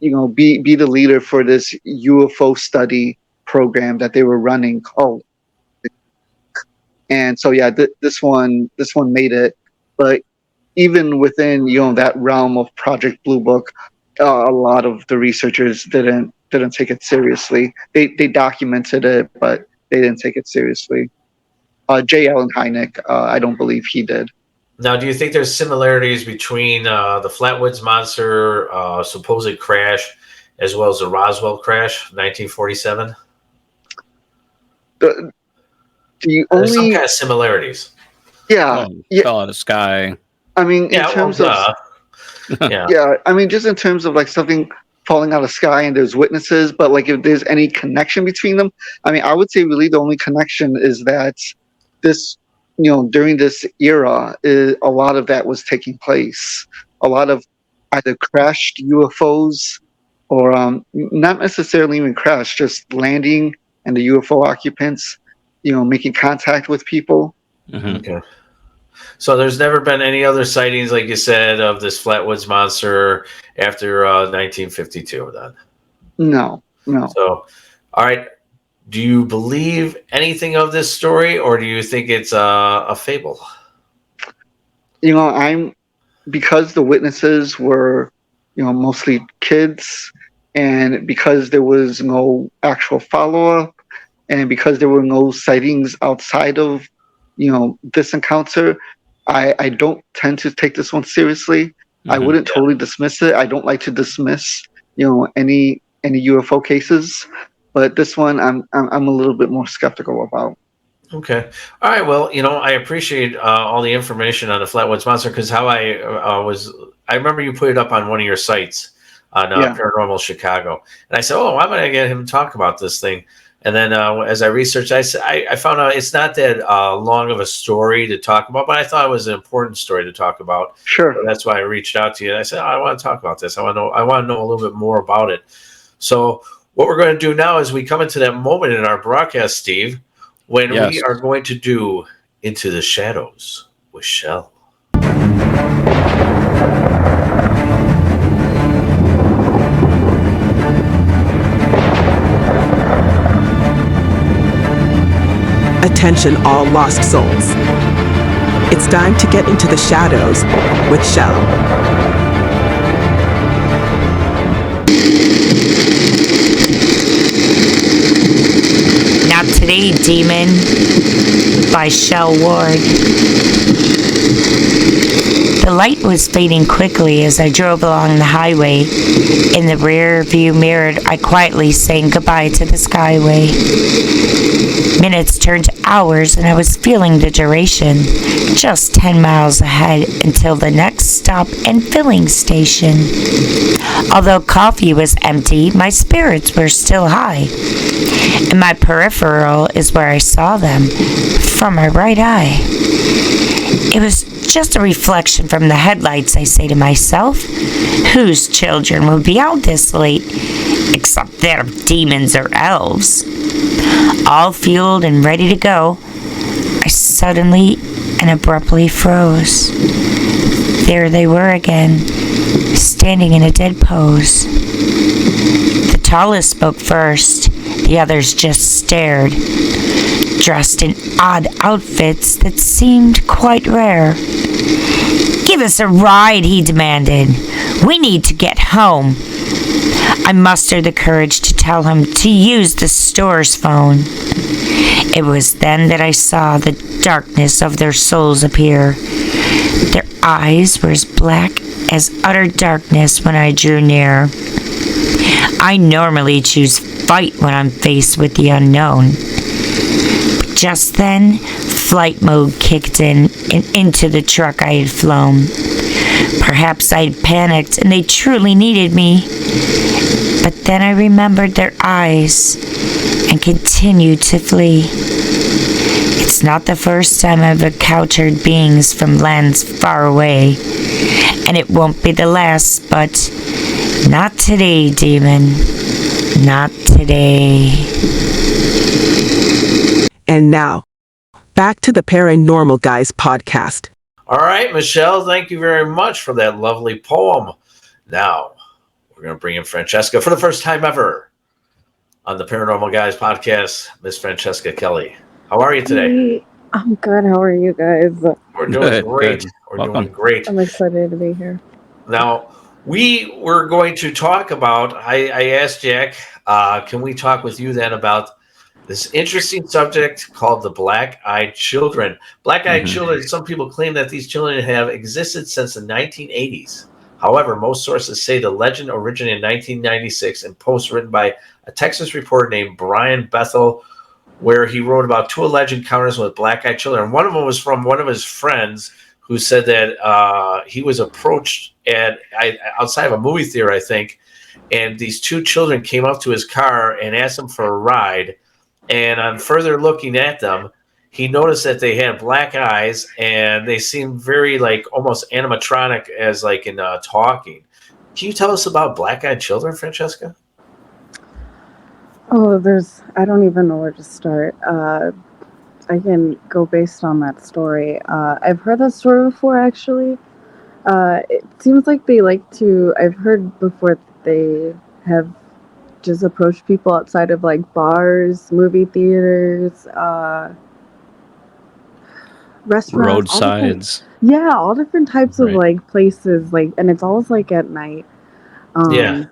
be the leader for this UFO study program that they were running called. And so, yeah, this one made it. But even within, that realm of Project Blue Book, a lot of the researchers didn't take it seriously. They documented it, but they didn't take it seriously. J. Allen Hynek, I don't believe he did. Now, do you think there's similarities between the Flatwoods monster supposed crash as well as the Roswell crash, 1947? There's some kind of similarities. Yeah. Fell out of the sky. I mean, in terms of... Yeah, I mean, just in terms of like something falling out of the sky and there's witnesses, but like if there's any connection between them, I mean, I would say really the only connection is that this, during this era, a lot of that was taking place. A lot of either crashed UFOs or not necessarily even crashed, just landing and the UFO occupants, making contact with people. Mm-hmm. Okay. So there's never been any other sightings, like you said, of this Flatwoods monster after 1952, then? No. So, all right. Do you believe anything of this story, or do you think it's a fable? Because the witnesses were, mostly kids, and because there was no actual follow-up, and because there were no sightings outside of, this encounter, I don't tend to take this one seriously. Mm-hmm. I wouldn't totally dismiss it. I don't like to dismiss, any UFO cases, but this one I'm a little bit more skeptical about. Okay. All right. Well, I appreciate all the information on the Flatwoods monster, because how I remember you put it up on one of your sites on Paranormal Chicago, and I said, "Oh, I'm going to get him to talk about this thing." And then as I researched, I found out it's not that long of a story to talk about, but I thought it was an important story to talk about. Sure. So that's why I reached out to you. And I said, I want to talk about this. I want to know a little bit more about it. So what we're going to do now is we come into that moment in our broadcast, Steve, when we are going to do Into the Shadows with Shell. Attention, all lost souls. It's time to get into the shadows with Shell. Not Today, Demon by Shell Ward. The light was fading quickly as I drove along the highway. In the rear view mirror, I quietly sang goodbye to the skyway. Minutes turned to hours and I was feeling the duration. Just 10 miles ahead until the next stop and filling station. Although coffee was empty, my spirits were still high. And my peripheral is where I saw them, from my right eye. It was just a reflection from the headlights, I say to myself. Whose children would be out this late, except that of demons or elves? All fueled and ready to go, I suddenly and abruptly froze. There they were again, standing in a dead pose. The tallest spoke first, the others just stared, dressed in odd outfits that seemed quite rare. "Give us a ride," he demanded. "We need to get home." I mustered the courage to tell him to use the store's phone. It was then that I saw the darkness of their souls appear. Their eyes were as black as utter darkness when I drew near. I normally choose fight when I'm faced with the unknown. But just then, flight mode kicked in and into the truck I had flown. Perhaps I'd panicked and they truly needed me. But then I remembered their eyes and continued to flee. It's not the first time I've encountered beings from lands far away, and it won't be the last, but not today, demon. Not today. And now, back to the Paranormal Guys podcast. All right, Michelle, thank you very much for that lovely poem. Now, we're going to bring in Franchesca for the first time ever on the Paranormal Guys podcast, Miss Franchesca Kelly. How are you today? Hey, I'm good. How are you guys? We're doing great. We're doing great. I'm excited to be here. Now, we were going to talk about, I asked Jack, can we talk with you then about this interesting subject called the black-eyed children. Black-eyed children, some people claim that these children have existed since the 1980s. However, most sources say the legend originated in 1996 in posts written by a Texas reporter named Brian Bethel, where he wrote about two alleged encounters with black-eyed children. One of them was from one of his friends who said that he was approached outside of a movie theater, I think, and these two children came up to his car and asked him for a ride. And on further looking at them, he noticed that they had black eyes and they seemed very like almost animatronic as like in talking. Can you tell us about black-eyed children, Franchesca? Oh, I don't even know where to start. I can go based on that story. I've heard that story before, actually. It seems like they like to, I've heard before that they have just approached people outside of like bars, movie theaters, restaurants, roadsides. All different types of like places, like, and it's always like at night. And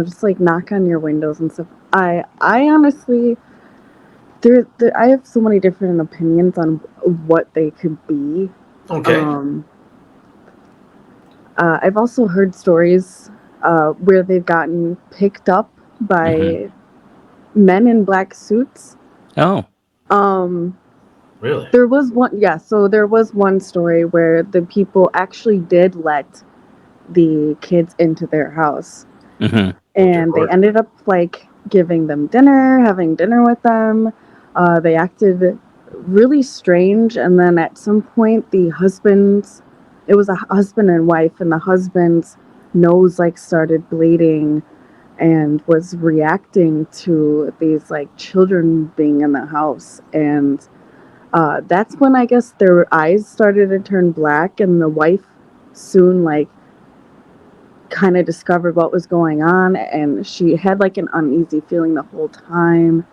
just like knock on your windows and stuff. I honestly, I have so many different opinions on what they could be. Okay. I've also heard stories where they've gotten picked up by men in black suits. Oh. Really? There was one story where the people actually did let the kids into their house. And they ended up like giving them dinner, having dinner with them. They acted really strange, and then at some point it was a husband and wife, and the husband's nose like started bleeding and was reacting to these like children being in the house. And that's when I guess their eyes started to turn black, and the wife soon like kind of discovered what was going on, and she had like an uneasy feeling the whole time.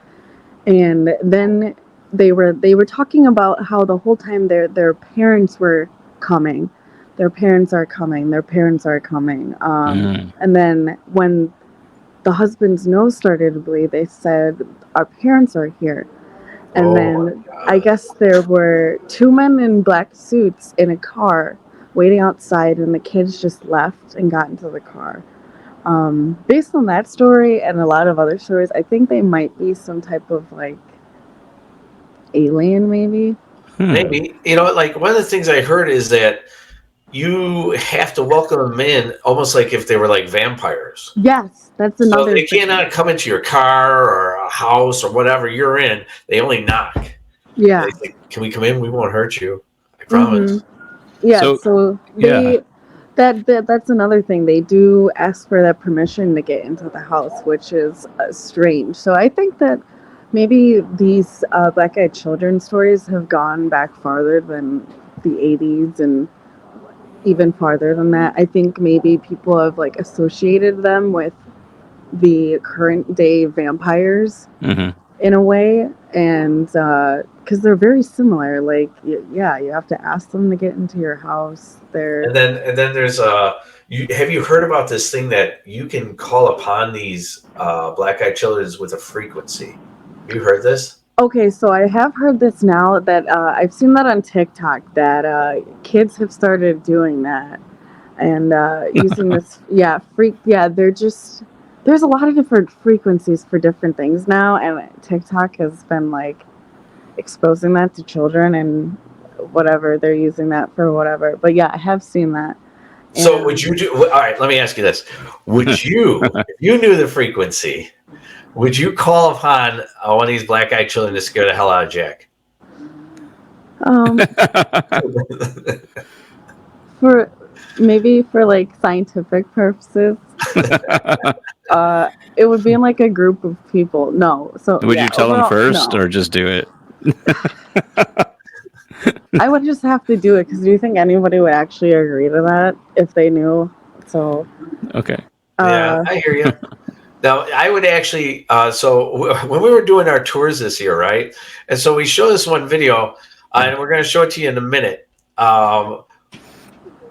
And then they were talking about how the whole time their parents were coming. Their parents are coming. Their parents are coming. And then when the husband's nose started to bleed, they said, "Our parents are here." And then I guess there were two men in black suits in a car waiting outside, and the kids just left and got into the car. Based on that story and a lot of other stories, I think they might be some type of like alien, maybe. Maybe. Like one of the things I heard is that you have to welcome them in almost like if they were like vampires. Yes, that's another So they thing. cannot come into your car or a house or whatever you're in. They only knock. Yeah. They say, "Can we come in? We won't hurt you. I promise." Yeah, so they that's another thing. They do ask for that permission to get into the house, which is strange. So I think that maybe these black-eyed children stories have gone back farther than the 80s and even farther than that. I think maybe people have like associated them with the current day vampires in a way, and because they're very similar. Like, yeah, you have to ask them to get into your house. And then there's have you heard about this thing that you can call upon these black-eyed children with a frequency? Have you heard this? Okay, so I have heard this now that I've seen that on TikTok that kids have started doing that and using this. There's a lot of different frequencies for different things now, and TikTok has been like exposing that to children and whatever they're using that for, whatever. But yeah, I have seen that. So would you do? All right, let me ask you this: would you, if you knew the frequency, would you call upon one of these black-eyed children to scare the hell out of Jack? For like scientific purposes. It would be in like a group of people. No, so would you tell them first or just do it? I would just have to do it because do you think anybody would actually agree to that if they knew? So okay. Yeah, I hear you. Now, I would actually, so when we were doing our tours this year, right? And so we show this one video, and we're going to show it to you in a minute.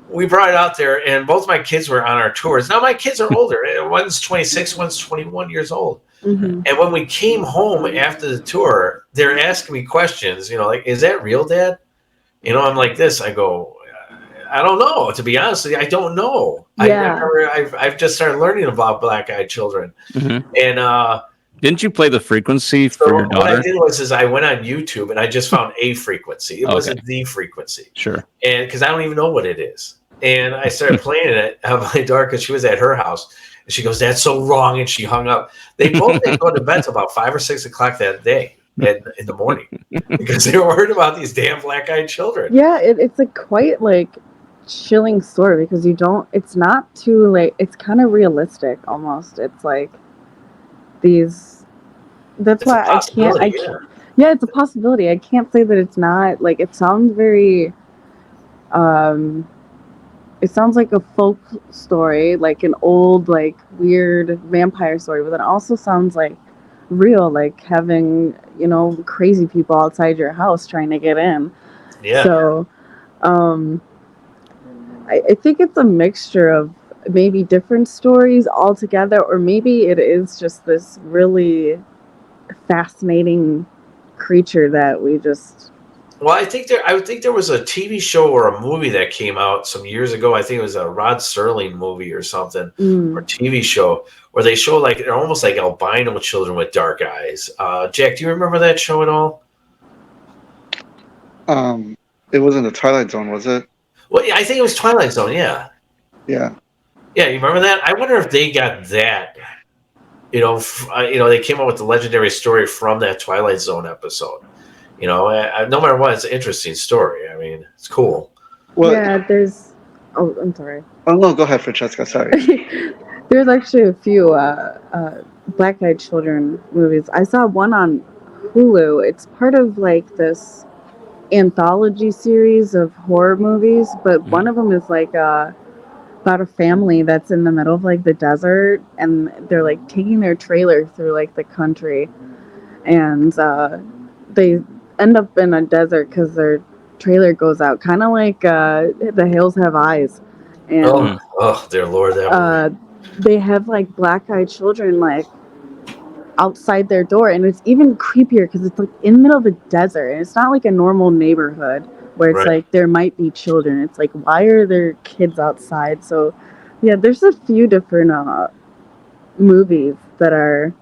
We brought it out there, and both my kids were on our tours. Now, my kids are older. One's 26, one's 21 years old. And when we came home after the tour, they're asking me questions, like, "Is that real, Dad?" I'm like this. I go, "I don't know. To be honest with you, I don't know. Yeah. I've just started learning about black-eyed children." And didn't you play the frequency for your daughter? What I did was I went on YouTube and I just found a frequency. It wasn't the frequency. Sure. And because I don't even know what it is. And I started playing it on my daughter because she was at her house. And she goes, "That's so wrong." And she hung up. They both didn't go to bed till about 5 or 6 o'clock that day in the morning because they were worried about these damn black-eyed children. Yeah, it's a quite like chilling story because it's not too like, it's kind of realistic almost. It's like that's why I can't. Yeah, it's a possibility. I can't say that it's not. Like, it sounds very it sounds like a folk story, like an old, like, weird vampire story, but it also sounds like real, like having, crazy people outside your house trying to get in. Yeah. So, I think it's a mixture of maybe different stories all together, or maybe it is just this really fascinating creature that we just... Well, I think there was a TV show or a movie that came out some years ago. I think it was a Rod Serling movie or something, or TV show where they show like they're almost like albino children with dark eyes. Jack, do you remember that show at all? It wasn't the Twilight Zone, was it? Well, yeah, I think it was Twilight Zone. Yeah. Yeah. Yeah, you remember that? I wonder if they got that. They came up with the legendary story from that Twilight Zone episode. No matter what, it's an interesting story. I mean, it's cool. Well, yeah, there's... Oh, I'm sorry. Oh, no, go ahead, Franchesca, sorry. There's actually a few black-eyed children movies. I saw one on Hulu. It's part of, like, this anthology series of horror movies, but one of them is, like, about a family that's in the middle of, like, the desert, and they're, like, taking their trailer through, like, the country. And end up in a desert because their trailer goes out, kind of like The Hills Have Eyes. And dear Lord, that movie. they have like black-eyed children like outside their door, and it's even creepier because it's like in the middle of the desert, and it's not like a normal neighborhood where it's like there might be children. It's like, why are there kids outside? So yeah, there's a few different movies that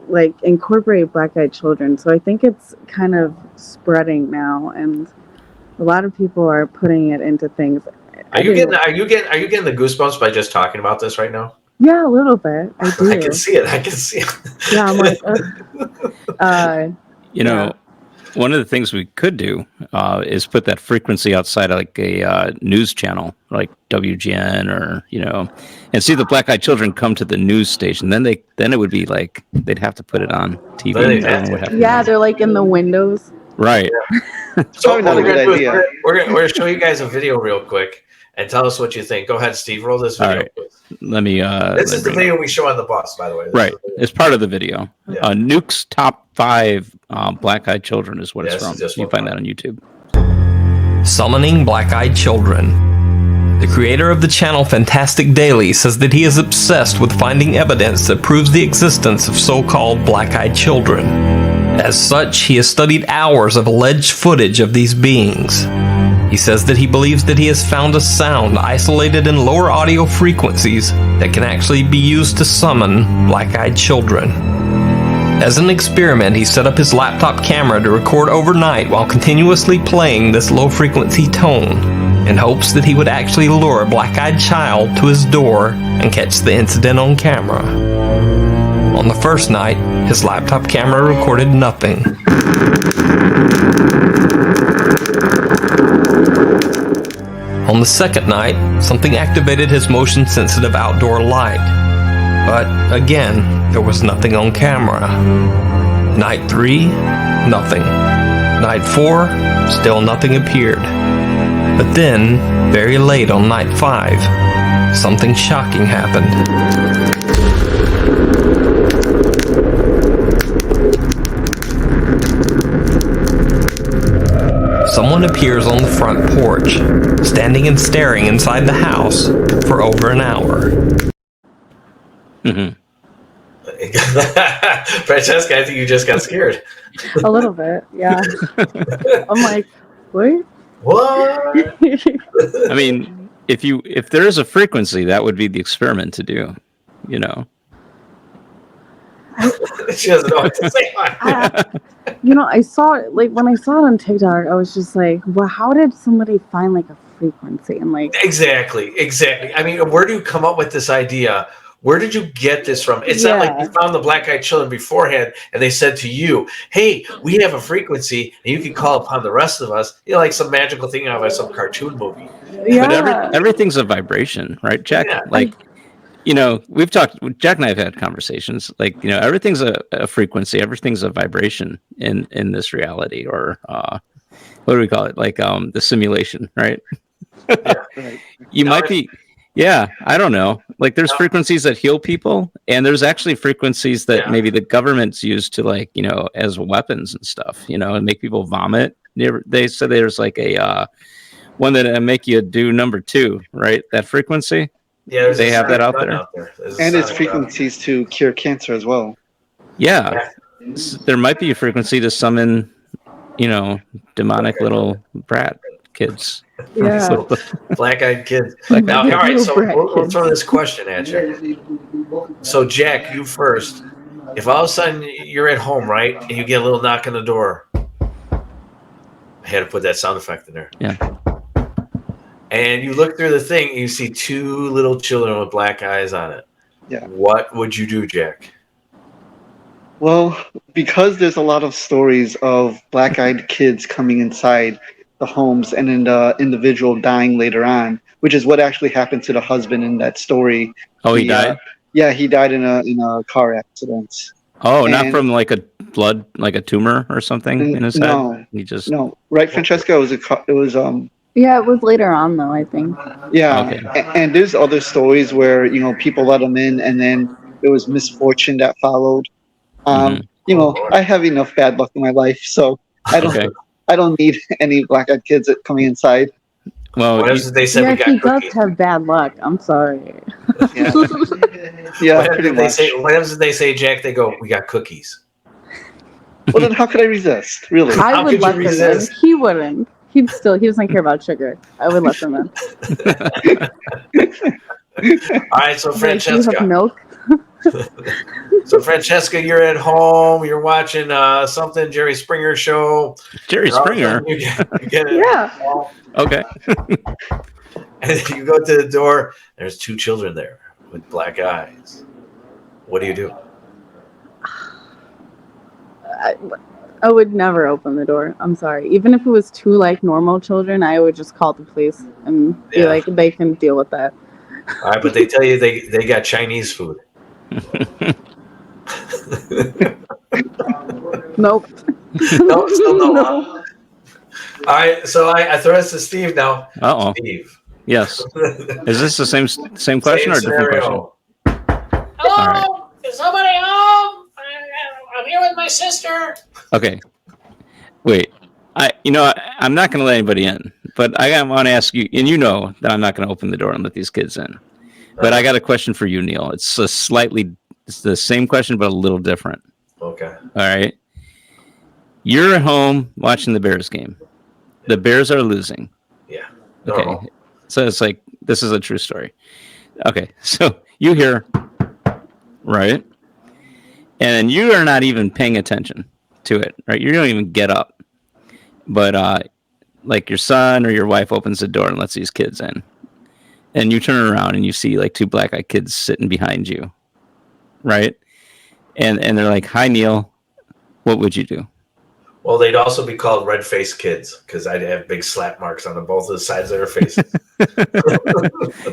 like incorporate black-eyed children. So I think it's kind of spreading now, and a lot of people are putting it into things. Are you getting the goosebumps by just talking about this right now? Yeah, a little bit. I do. I can see it. Yeah, I'm like, one of the things we could do is put that frequency outside of like a news channel, like WGN, or and see the black-eyed children come to the news station. Then it would be like they'd have to put it on TV. Yeah, they're like in the windows. Right. So what we're gonna do is we're gonna show you guys a video real quick and tell us what you think. Go ahead, Steve. Roll this video. All right. Let me. This is the video we show on the bus, by the way. Right. It's part of the video. Yeah. Nuke's top 5 black-eyed children is what it's from. You can find that on YouTube. Summoning Black-Eyed Children. The creator of the channel Fantastic Daily says that he is obsessed with finding evidence that proves the existence of so-called black-eyed children. As such, he has studied hours of alleged footage of these beings. He says that he believes that he has found a sound isolated in lower audio frequencies that can actually be used to summon black-eyed children. As an experiment, he set up his laptop camera to record overnight while continuously playing this low-frequency tone, in hopes that he would actually lure a black-eyed child to his door and catch the incident on camera. On the first night, his laptop camera recorded nothing. On the second night, something activated his motion-sensitive outdoor light. But again, there was nothing on camera. Night 3, nothing. Night 4, still nothing appeared. But then, very late on night 5, something shocking happened. Someone appears on the front porch, standing and staring inside the house for over an hour. Mm-hmm. Franchesca, I think you just got scared. A little bit, yeah. I'm like, what? What? I mean, if there is a frequency, that would be the experiment to do, She doesn't know what to say. I saw it, like, when I saw it on TikTok, I was just like, well, how did somebody find like a frequency? And like, Exactly. I mean, where do you come up with this idea? Where did you get this from? It's not like you found the black-eyed children beforehand and they said to you, hey, we have a frequency and you can call upon the rest of us, like some magical thing out of some cartoon movie. yeah. But everything's a vibration, right, Jack? Yeah. Like, we've talked, Jack and I have had conversations, like, everything's a frequency, everything's a vibration in this reality, or what do we call it? Like the simulation, right? You might be, I don't know. Like there's frequencies that heal people, and there's actually frequencies that maybe the government's used to, like, as weapons and stuff, and make people vomit. They said there's like a one that make you do number 2, right? That frequency. Yeah, they have that out there. And it's frequencies to cure cancer as well. Yeah. There might be a frequency to summon, demonic little brat kids. Yeah. Black-eyed kids. Now, all right, so we'll throw this question at you. So, Jack, you first. If all of a sudden you're at home, right, and you get a little knock on the door, I had to put that sound effect in there. Yeah. And you look through the thing and you see 2 little children with black eyes on it. Yeah. What would you do, Jack? Well, because there's a lot of stories of black-eyed kids coming inside the homes and then the individual dying later on, which is what actually happened to the husband in that story. Oh, he died? Yeah, he died in a car accident. Oh, not from like a blood, like a tumor or something in his head? No. Right, Franchesca, it was Yeah, it was later on though, I think. Yeah, okay. And there's other stories where people let them in, and then there was misfortune that followed. I have enough bad luck in my life, so I don't need any black-eyed kids coming inside. Well, what if they said we got he cookies? does have bad luck. I'm sorry. Yeah, What pretty if they much. say? What if they say, Jack? They go, we got cookies. Well, then how could I resist? Really? I How would could you let them in. resist? He wouldn't. He doesn't care about sugar. I would let them in. All right, so Like, do you have Franchesca. milk? So Franchesca, you're at home. You're watching something Jerry Springer show. Jerry and all of a Springer. sudden You get it. Yeah. Okay. And you go to the door. There's two children there with black eyes. What do you do? I would never open the door. I'm sorry. Even if it was two like normal children, I would just call the police and be like, they can deal with that. All right, but they tell you they got Chinese food. Nope. No, still no. All right, so I throw this to Steve now. Uh-oh. Steve. Yes. Is this the same question or a different question? Hello, right. is somebody home? I'm here with my sister. Okay. Wait. I'm not going to let anybody in, but I want to ask you, and you know that I'm not going to open the door and let these kids in. But I got a question for you, Neal. It's the same question, but a little different. Okay. All right. You're at home watching the Bears game. The Bears are losing. Yeah. Okay. Normal. So it's like, this is a true story. Okay. So you hear, right? And you are not even paying attention to it, right? You don't even get up. But like your son or your wife opens the door and lets these kids in. And you turn around and you see like two black-eyed kids sitting behind you, right? And they're like, "Hi, Neal. What would you do?" Well, they'd also be called red-faced kids because I'd have big slap marks on both of the sides of their faces.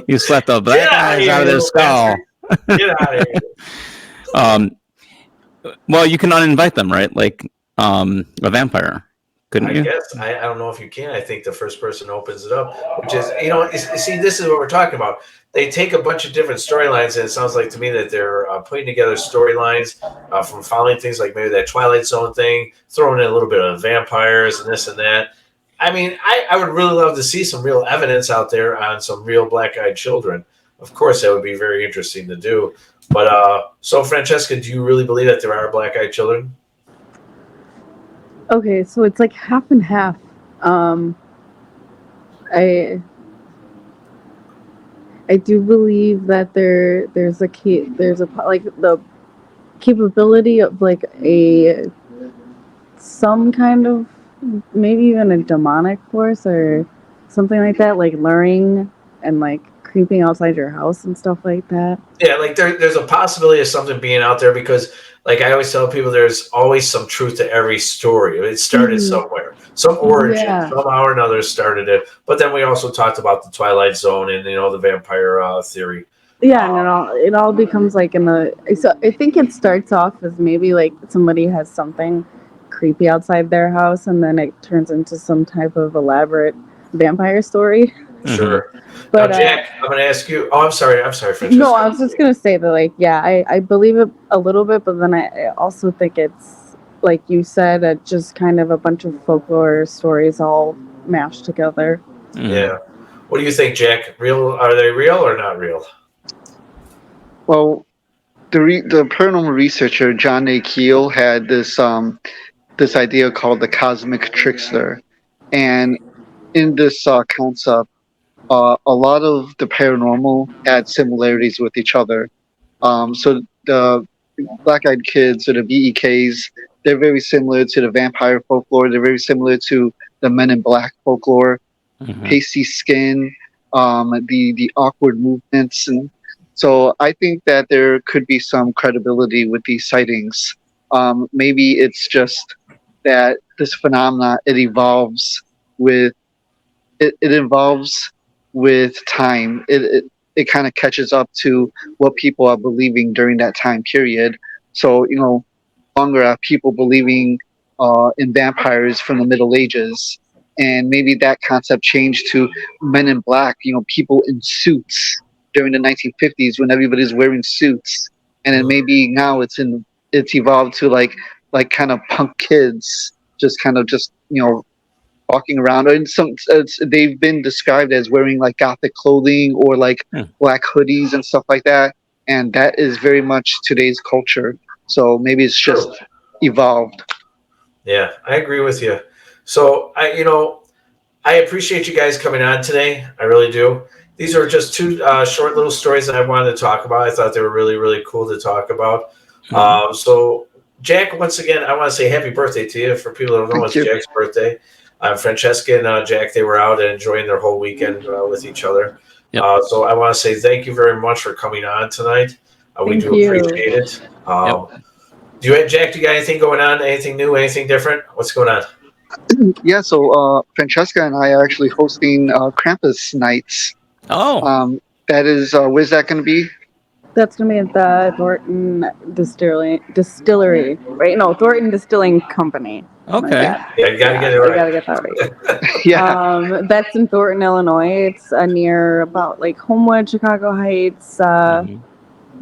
You slapped the black eyes out of their skull. Get out of here. Well, you can uninvite them, right? Like a vampire, couldn't you? I guess. I don't know if you can. I think the first person opens it up, which is, see, this is what we're talking about. They take a bunch of different storylines, and it sounds like to me that they're putting together storylines from following things like maybe that Twilight Zone thing, throwing in a little bit of vampires and this and that. I mean, I would really love to see some real evidence out there on some real black-eyed children. Of course, that would be very interesting to do. But so, Franchesca, do you really believe that there are black-eyed children? Okay, so it's like half and half. I do believe that there's the capability of like some kind of maybe even a demonic force or something like that, like luring and like creeping outside your house and stuff like that. Yeah, like there's a possibility of something being out there because, like I always tell people, there's always some truth to every story. It started somewhere, some origin, somehow or another started it. But then we also talked about the Twilight Zone and the vampire theory. Yeah, and it all becomes like so I think it starts off as maybe like somebody has something creepy outside their house, and then it turns into some type of elaborate vampire story. Sure. But now, Jack, I'm going to ask you. Oh, I'm sorry, Francesca. No, I was just going to say that, like, yeah, I believe it a little bit, but then I also think it's, like you said, just kind of a bunch of folklore stories all mashed together. Yeah. What do you think, Jack? Are they real or not real? Well, the paranormal researcher John A. Keel had this idea called the cosmic trickster, and in this concept, a lot of the paranormal had similarities with each other. So the black-eyed kids or the BEKs, they're very similar to the vampire folklore. They're very similar to the Men in Black folklore. Pasty skin, the awkward movements, and so I think that there could be some credibility with these sightings. Maybe it's just that this phenomena it evolves with time. It kind of catches up to what people are believing during that time period. So longer are people believing in vampires from the Middle Ages, and maybe that concept changed to Men in Black. People in suits during the 1950s when everybody's wearing suits, and then maybe now it's evolved to like kind of punk kids just kind of walking around. And they've been described as wearing like gothic clothing or like black hoodies and stuff like that. And that is very much today's culture. So maybe it's just evolved. Yeah, I agree with you. So I appreciate you guys coming on today. I really do. These are just two short little stories that I wanted to talk about. I thought they were really, really cool to talk about. So, Jack, once again, I want to say happy birthday to you. For people that don't know, it's Jack's birthday. Francesca and Jack, they were out and enjoying their whole weekend with each other. Yep. So I want to say thank you very much for coming on tonight. We do appreciate it. Jack, do you got anything going on? Anything new? Anything different? What's going on? Yeah, so Franchesca and I are actually hosting Krampus nights. Oh. That is, where's that going to be? That's going to be at the Thornton Distillery, right? No, Thornton Distilling Company. Okay. Yeah, you got to get it right. I got to get that right. Yeah. That's in Thornton, Illinois. It's near about like Homewood, Chicago Heights,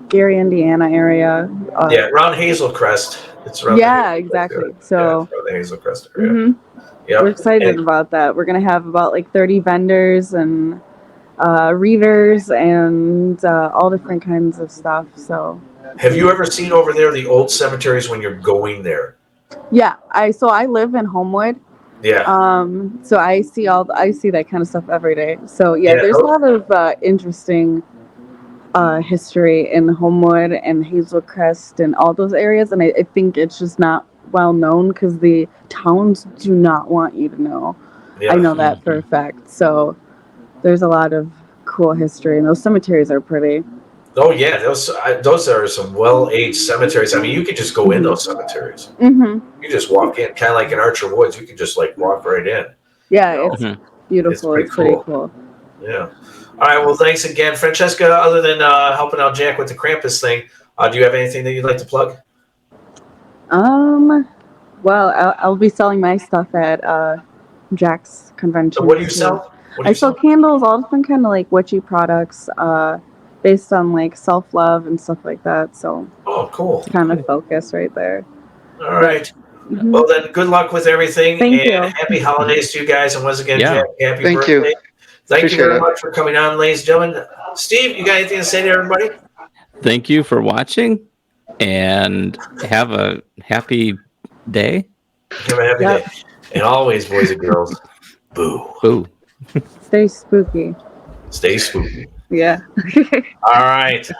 Gary, Indiana area. Around Hazel Crest. It's around exactly. So the Hazel Crest area. Yep. We're excited about that. We're going to have about like 30 vendors and readers and all different kinds of stuff. So, have you ever seen over there the old cemeteries when you're going there? Yeah, I live in Homewood. Yeah. So I see that kind of stuff every day. So there's a lot of interesting history in Homewood and Hazel Crest and all those areas, and I think it's just not well known because the towns do not want you to know. Yeah. I know that for a fact. So there's a lot of cool history, and those cemeteries are pretty. Oh yeah, those are some well-aged cemeteries. I mean, you could just go in those cemeteries. Mm-hmm. You just walk in, kind of like in Archer Woods. You could just like walk right in. Yeah, it's beautiful. It's pretty cool. Yeah. All right. Well, thanks again, Franchesca. Other than helping out Jack with the Krampus thing, do you have anything that you'd like to plug? Well, I'll be selling my stuff at Jack's convention. So what do you sell? I sell candles, all different kind of like witchy products, based on like self-love and stuff like that. So cool. Kind of focus right there. All right. Mm-hmm. Well then, good luck with everything. Thank you. Happy holidays to you guys. And once again, Jack, happy birthday. You. Thank you very much for coming on, ladies and gentlemen. Steve, you got anything to say to everybody? Thank you for watching, and have a happy day. Have a happy day. And always, boys and girls, boo. Boo. Stay spooky. Stay spooky. Yeah. All right.